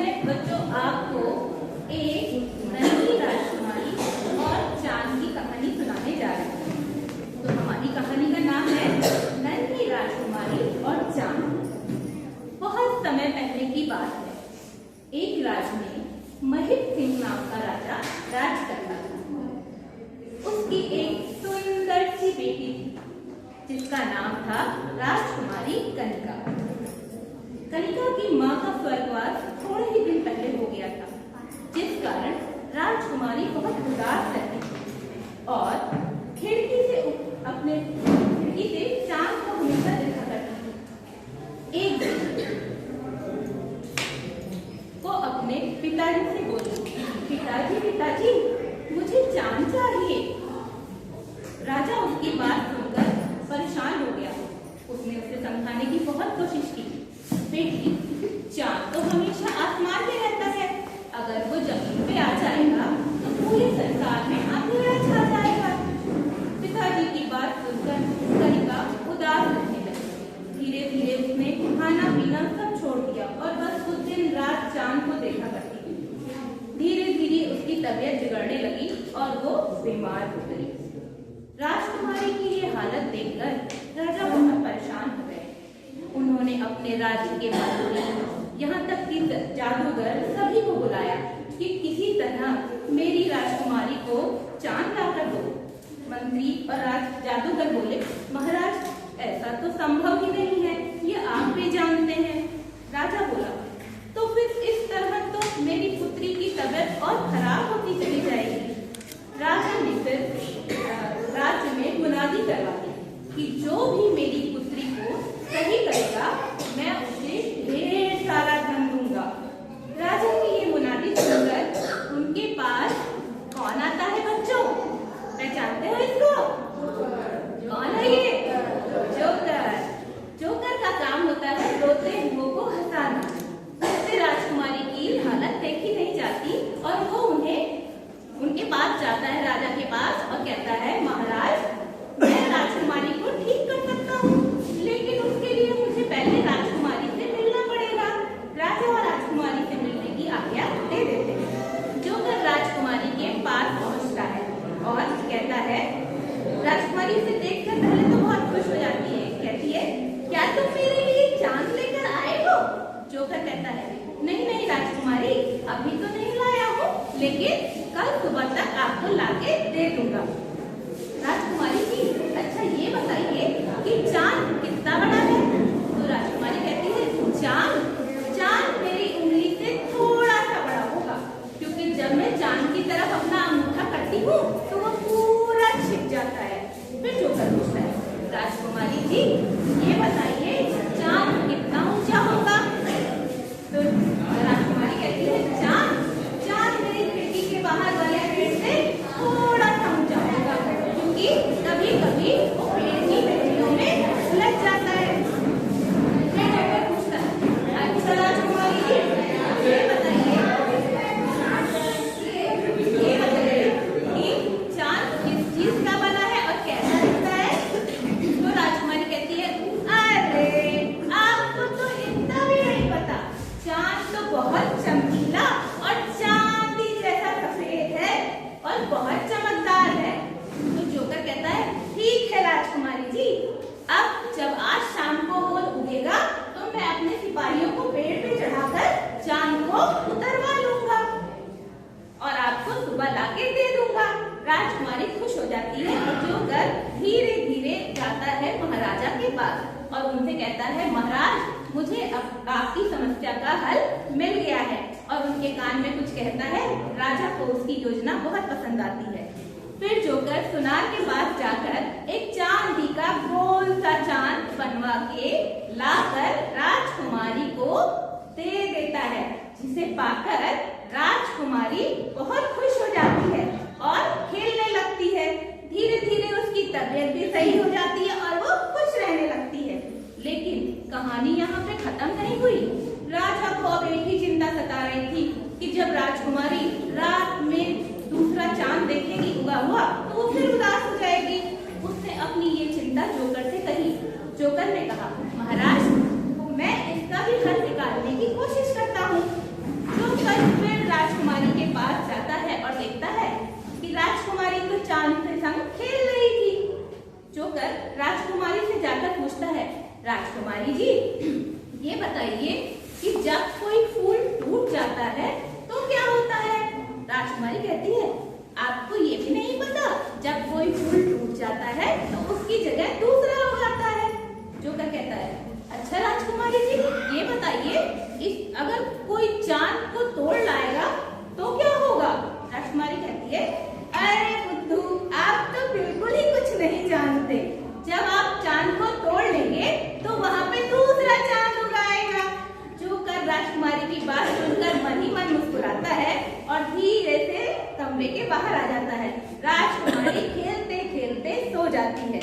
मैं बच्चों आपको एक नन्ही राजकुमारी और चांद की कहानी सुनाने जा रही हूँ। तो हमारी कहानी का नाम है नन्ही राजकुमारी और चांद। बहुत समय पहले की बात है। एक राज्य में महिप सिंह नाम का राजा राज करता था। उसकी एक सुंदर सी बेटी थी जिसका नाम था राजकुमारी कनिका। कनिका की माँ का स्वर्गवास थोड़े ही दिन पहले हो गया था, जिस कारण राजकुमारी बहुत उदास रहती थी और खिड़की से चांद को हमेशा देखा करती थी। एक दिन वो अपने पिताजी से बोली, पिताजी मुझे चांद चाहिए। राजा उसकी बात सुनकर परेशान हो गया। उसने उसे समझाने की बहुत कोशिश की। बेटी, चांद तो हमेशा आसमान में रहता है। अगर वो जमीन पे आ जाएगा तो पूरे संसार में अंधेरा छा जाएगा। पिताजी की बात सुनकर कनिका उदास रहने लगी। धीरे धीरे उसने खाना पीना सब छोड़ दिया और बस उस दिन रात चांद को देखा करती थी। धीरे धीरे उसकी तबीयत बिगड़ने लगी और वो बीमार हो गई। राजकुमारी की ये हालत देखकर राजा बहुत परेशान हो गए। उन्होंने अपने राज्य के मंत्री, यहाँ तक कि जादूगर सभी को बुलाया कि किसी तरह मेरी राजकुमारी को चांद लाकर दो। मंत्री और जादूगर बोले, महाराज ऐसा तो संभव ही नहीं है, ये आप भी जानते हैं। राजा बोला, तो फिर इस तरह तो मेरी पुत्री की तबीयत और खराब होती चली जाएगी। राजा ने फिर राज्य में मुनादी करवा दी कि जो भी मेरी पुत्री को सही करेगा मैं उसे ढेर सारा धन दूंगा। राजा की ये मुनादी सुनकर उनके पास कौन आता है बच्चों? पहचानते हो इसको? कौन है ये? जोकर। जोकर का काम होता है रोते हुओं को हंसाना। इससे राजकुमारी की हालत देखी नहीं जाती और वो उनके पास जाता है, राजा के पास, और कहता है, महाराज मैं राजकुमारी को ठीक कर सकता हूँ, लेकिन उसके लिए मुझे पहले राजकुमारी से मिलना पड़ेगा। राजा और राजकुमारी से मिलने की आज्ञा दे देते हैं। जोकर राजकुमारी के पास पहुँचता है और कहता है, राजकुमारी उसे देखकर पहले तो बहुत खुश हो जाती है। कहती है, क्या तुम मेरे लिए चांद लेकर आए हो? जोकर कहता है, नहीं राजकुमारी, अभी तो नहीं लाया हूँ, लेकिन कल सुबह तक आपको लाके दे दूंगा। राजकुमारी जी, अच्छा ये बताइए कि चांद कितना बड़ा है? तो राजकुमारी कहती है, चांद मेरी उंगली से थोड़ा सा बड़ा होगा, क्योंकि जब मैं चांद की तरफ अपना अंगूठा करती हूँ तो वो पूरा छिप जाता है। फिर जोकर पूछता है, राजकुमारी जी ये बताइए चांद कितना ऊंचा होगा? तो राजकुमारी कहती है, चांद मेरी खिड़की के बाहर वाले पेड़ से थोड़ा सा ऊंचा होगा, क्योंकि कभी कभी वो पेड़ की टहनियों में उलझ जाता है। फिर जोकर पूछता है, अच्छा राजकुमारी जी ये बताइए कि चांद किस चीज का बना है और कैसा दिखता है? तो राजकुमारी कहती है, अरे आपको तो इतना भी नहीं पता, चांद तो बहुत चमकीला और चांदी जैसा सफेद है और बहुत चमकदार है। तो जोकर कहता है, ठीक है राजकुमारी जी, अब जब आज शाम को वो उगेगा तो मैं अपने सिपाहियों को पेड़ पे चढ़ाकर चांद को उतरवा लूंगा और आपको सुबह लाके दे दूंगा। राजकुमारी खुश हो जाती है और जोकर धीरे धीरे जाता है महाराजा के पास और उनसे कहता है, महाराज मुझे अब आपकी समस्या का हल मिल गया है। और उनके कान में कुछ कहता है। राजा को उसकी योजना बहुत पसंद आती है। फिर जोकर सुनार के पास जाकर एक चांदी का गोल सा चांद बनवा के लाकर राजकुमारी को दे देता है, जिसे पाकर राजकुमारी बहुत खुश हो जाती है और खेलने लगती है। धीरे धीरे उसकी तबीयत भी सही हो जाती है और वो खुश रहने लगती है। लेकिन कहानी यहाँ पे खत्म नहीं हुई। राजा को अब एक ही चिंता सता रही थी कि जब राजकुमारी रात में दूसरा चांद देखेगी उगा हुआ तो वो फिर उदास हो जाएगी। उसने अपनी ये चिंता जोकर से कही। जोकर ने कहा, महाराज मैं इसका भी हल निकालने की कोशिश करता हूँ। बताइए कि जब कोई फूल टूट जाता है तो क्या होता है? राजकुमारी कहती है, आपको ये भी नहीं पता, जब कोई फूल टूट जाता है तो उसकी जगह दूसरा उगाता है। जोकर कहता है, अच्छा राजकुमारी जी, ये बताइए, इस अगर कोई चांद को तोड़ लाएगा तो क्या होगा? राजकुमारी कहती है, अरे बुद्धू, आप तो बिल्कुल ही कुछ नहीं जानते। जब आप चांद को तोड़ लेंगे तो वहां पे दूसरा चांद उगाएगा। जोकर राजकुमारी की बात सुनकर मन ही मन मुस्कुराता है और धीरे से कमरे के बाहर आ जाता है। राजकुमारी खेलते खेलते सो जाती है।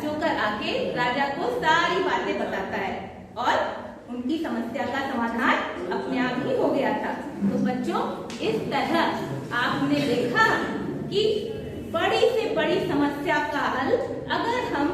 जोकर आके राजा को सारी बातें बताता है और उनकी समस्या का समाधान अपने आप ही हो गया था। तो बच्चों, इस तरह आपने देखा कि बड़ी से बड़ी समस्या का हल अगर हम